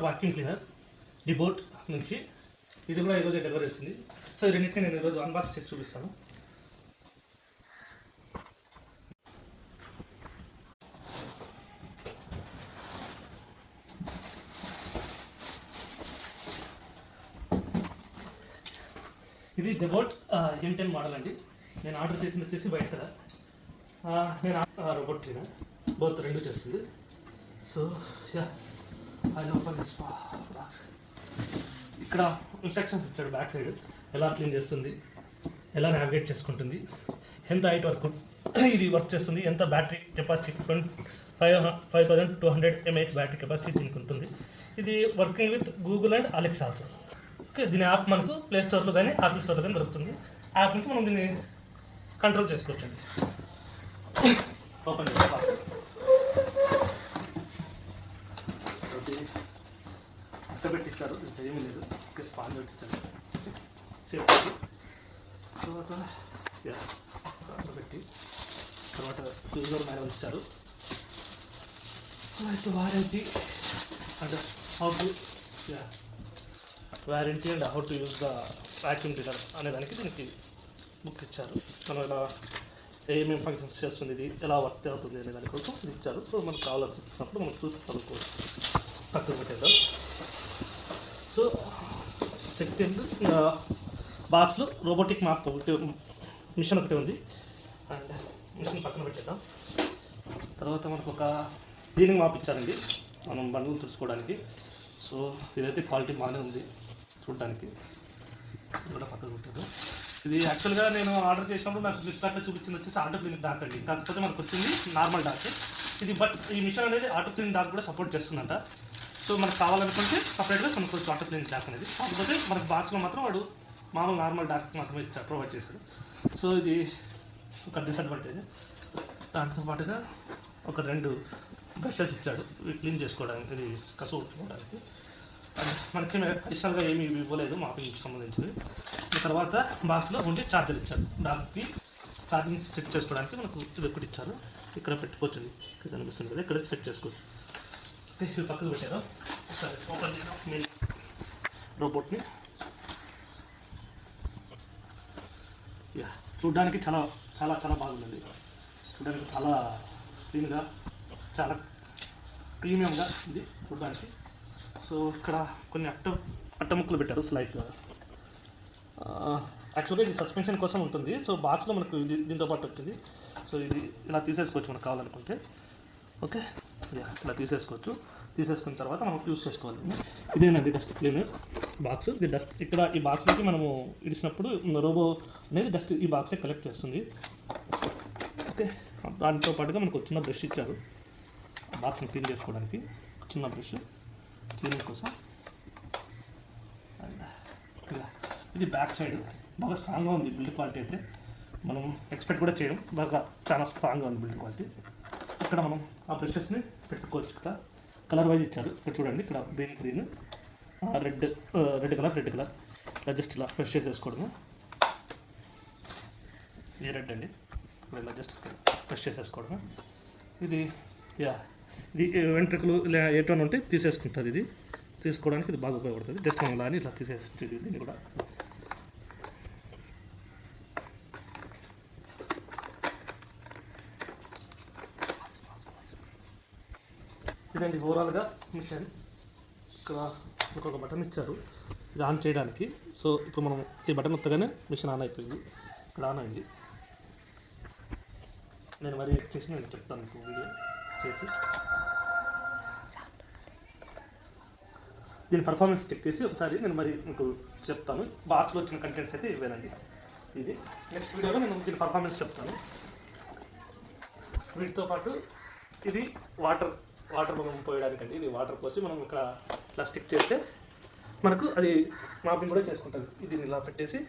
డెబోట్ vacuum cleaner డిబోట్ నుంచి. ఇది కూడా ఈరోజు డెలివరీ వచ్చింది. సో ఈ రెండింటిని నేను ఈరోజు అన్బాక్స్ చేసి చూపిస్తాను. ఇది డెబోట్ M10 మోడల్ అండి. నేను ఆర్డర్ చేసింది వచ్చేసి వైట్ కలర్. నేను రోబోట్ క్లీనర్ బోత్ రెండు చేస్తుంది. So yeah I open this box. ఇక్కడ ఇన్స్ట్రక్షన్స్ ఇచ్చాడు బ్యాక్ సైడ్, ఎలా క్లీన్ చేస్తుంది, ఎలా నావిగేట్ చేసుకుంటుంది, ఎంత హైట్ వరకు ఇది వర్క్ చేస్తుంది, ఎంత battery capacity 5200 mAh battery capacity దీనికి ఉంటుంది. ఇది working with Google and Alexa also. Okay, దీని యాప్ మనకు ప్లే స్టోర్లో కానీ యాపిల్ స్టోర్లో కానీ దొరుకుతుంది. యాప్ నుంచి మనం దీన్ని కంట్రోల్ చేసుకోవచ్చండి. ఓపెన్ చేస్తాం. పెట్టించారు, ఏమీ లేదు. ఓకే, స్పాంజ్ పెట్టించారు సేఫ్టీ. తర్వాత పెట్టి తర్వాత యూజర్ మాన్యువల్ ఇచ్చారు. Warranty and how to warranty and how to use the vacuum cleaner అనేదానికి దీనికి బుక్ ఇచ్చారు. మనం ఇలా ఏమేమి ఫంక్షన్స్ చేస్తుంది, ఇది ఎలా వర్క్ అవుతుంది అనే దానికోసం ఇది ఇచ్చారు. సో మనకు కావాల్సినప్పుడు మనం చూసి చదువుకోవచ్చు. పక్కన పెట్టేద్దాం. సో సెకండ్ బాక్స్లో రోబోటిక్ మాప్ ఒకటి మిషన్ ఒకటి ఉంది. అండ్ మిషన్ పక్కన పెట్టేద్దాం. తర్వాత మనకు ఒక క్లీనింగ్ మాప్ ఇచ్చారండి మనం బండ్లు తుడుచుకోవడానికి. సో ఇదైతే క్వాలిటీ బాగానే ఉంది చూడడానికి. కూడా పక్కన పెట్టేద్దాం. ఇది యాక్చువల్గా నేను ఆర్డర్ చేసినప్పుడు నాకు ఫ్లిప్కార్ట్లో చూపించింది వచ్చేసి ఆటో క్లీనింగ్ డాక్ అండి. కాకపోతే మనకు వచ్చింది నార్మల్ డాక్. ఇది బట్ ఈ మిషన్ అనేది ఆటో క్లీనింగ్ డాక్ కూడా సపోర్ట్ చేస్తుందంట. సో మనకు కావాలనుకుంటే సపరేట్గా మనకు ఆటో క్లీనింగ్ డాక్ అనేది. కాకపోతే మనకు బాక్స్లో మాత్రం వాడు మామూలు నార్మల్ డాక్ మాత్రమే ప్రొవైడ్ చేశాడు. సో ఇది ఒక డిసడ్వాంటేజ్. దాంతో పాటుగా ఒక 2 బ్రషెస్ ఇచ్చాడు క్లీన్ చేసుకోవడానికి, ఇది కసు ఉట్టుకోవడానికి. మనకి అడిషనల్గా ఏమీ ఇవ్వలేదు మాపింగ్కి సంబంధించింది. తర్వాత బాక్స్లో ఉంటే ఛార్జర్ ఇచ్చారు. డాక్కి ఛార్జింగ్ సెట్ చేసుకోవడానికి మనకు ఇది ఒకటి ఇచ్చారు. ఇక్కడ పెట్టుకోవచ్చు, ఇక్కడ కనిపిస్తుంది కదా, ఇక్కడ సెట్ చేసుకోవచ్చు. ఇవి పక్కకు పెట్టారు. ఒకసారి ఓపెన్ చేద్దాం మెయిన్ రోబోట్ని. చూడడానికి చాలా చాలా చాలా బాగుంది. చూడడానికి చాలా క్లీన్గా, చాలా ప్రీమియంగా ఇది చూడడానికి. సో ఇక్కడ కొన్ని అట్ట ముక్కలు పెట్టారు స్లైడ్. యాక్చువల్గా ఇది సస్పెన్షన్ కోసం ఉంటుంది. సో బాక్స్లో మనకు ఇది దీంతో పాటు వచ్చింది. సో ఇది ఇలా తీసేసుకోవచ్చు మనకు కావాలనుకుంటే. ఓకే, ఇలా తీసేసుకోవచ్చు. తీసేసుకున్న తర్వాత మనం యూజ్ చేసుకోవాలి. ఇదేనండి డస్ట్ క్లీనర్ బాక్స్. ఇది డస్ట్ ఇక్కడ ఈ బాక్స్లోకి మనము ఇడిచినప్పుడు రోబో అనేది డస్ట్ ఈ బాక్సే కలెక్ట్ చేస్తుంది. ఓకే, దాంతో పాటుగా మనకు చిన్న బ్రష్ ఇచ్చారు బాక్స్ని క్లీన్ చేసుకోవడానికి. చిన్న బ్రష్ క్లీనింగ్ కోసం. అండ్ ఇది బ్యాక్ సైడ్ బాగా స్ట్రాంగ్గా ఉంది బిల్డ్ క్వాలిటీ అయితే. మనం ఎక్స్పెక్ట్ కూడా చేయడం, బాగా చాలా స్ట్రాంగ్గా ఉంది బిల్డ్ క్వాలిటీ. ఇక్కడ మనం ఆ బ్రషెస్ని పెట్టుకోవచ్చు. ఇక్కడ కలర్ వైజ్ ఇచ్చారు. ఇక్కడ చూడండి, ఇక్కడ గ్రీన్ రెడ్ కలర్ ఇలా జస్ట్ ఇలా ఫ్రెష్ చేసేసుకోవడము. ఇది రెడ్ అండి, ఇప్పుడు ఇలా జస్ట్ ఫ్రెష్ చేసేసుకోవడము. ఇది ఇది వెంట్రుకలు ఇలా ఏటోని ఉంటే తీసేసుకుంటుంది. ఇది తీసుకోవడానికి ఇది బాగా ఉపయోగపడుతుంది. జస్ట్ మనం ఇలా అని ఇట్లా తీసేస్తుంది. దీన్ని కూడా ఇదండి ఓవరాల్గా మిషన్. ఇక్కడ ఇంకొక బటన్ ఇచ్చారు ఇది ఆన్ చేయడానికి. సో ఇప్పుడు మనం ఈ బటన్ వత్తగానే మిషన్ ఆన్ అయిపోయింది. ఇక్కడ ఆన్ అయింది. నేను మరి చేసి నేను చెప్తాను మీకు వీడియో చేసి. దీని పర్ఫార్మెన్స్ చెక్ చేసి ఒకసారి నేను మరి మీకు చెప్తాను. బాక్స్లో వచ్చిన కంటెంట్స్ అయితే ఇవేనండి. ఇది నెక్స్ట్ వీడియోలో నేను దీని పర్ఫార్మెన్స్ చెప్తాను. వీటితో పాటు ఇది వాటర్ మనం పోయడానికండి. ఇది వాటర్ పోసి మనం ఇక్కడ ఇట్లా స్టిక్ చేస్తే మనకు అది మాపింగ్ కూడా చేసుకుంటుంది. ఇది ఇలా పెట్టేసి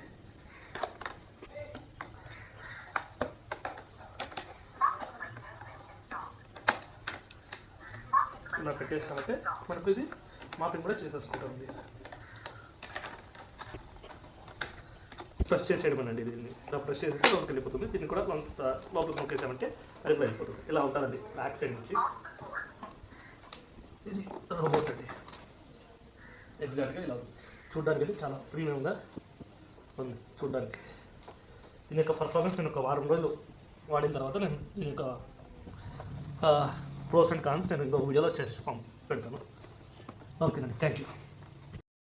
ఇలా పెట్టేసామంటే మనకు ఇది మాపింగ్ కూడా చేసేసుకుంటుంది. ప్రెస్ చేసేయడమేనండి. దీన్ని ఇలా ప్రెస్ చేసేస్తే లోపలికి వెళ్ళిపోతుంది. దీన్ని కూడా కొంత లోపలికి నొక్కేసామంటే అది కూడా వెళ్ళిపోతుంది. ఇలా ఉంటుందండి బ్యాక్ సైడ్ నుంచి. ఇది రోబోట్ అండి. ఎగ్జాక్ట్గా ఇలా ఉంది. చూడ్డానికి అయితే చాలా ప్రీమియంగా ఉంది చూడ్డానికి. దీని యొక్క పర్ఫార్మెన్స్ నేను ఒక వారం రోజులు వాడిన తర్వాత నేను దీని యొక్క ప్రోస్ అండ్ కాన్స్ నేను ఇంకో వీడియోలో చేసి పెడతాను. ఓకేనండి, థ్యాంక్ యూ.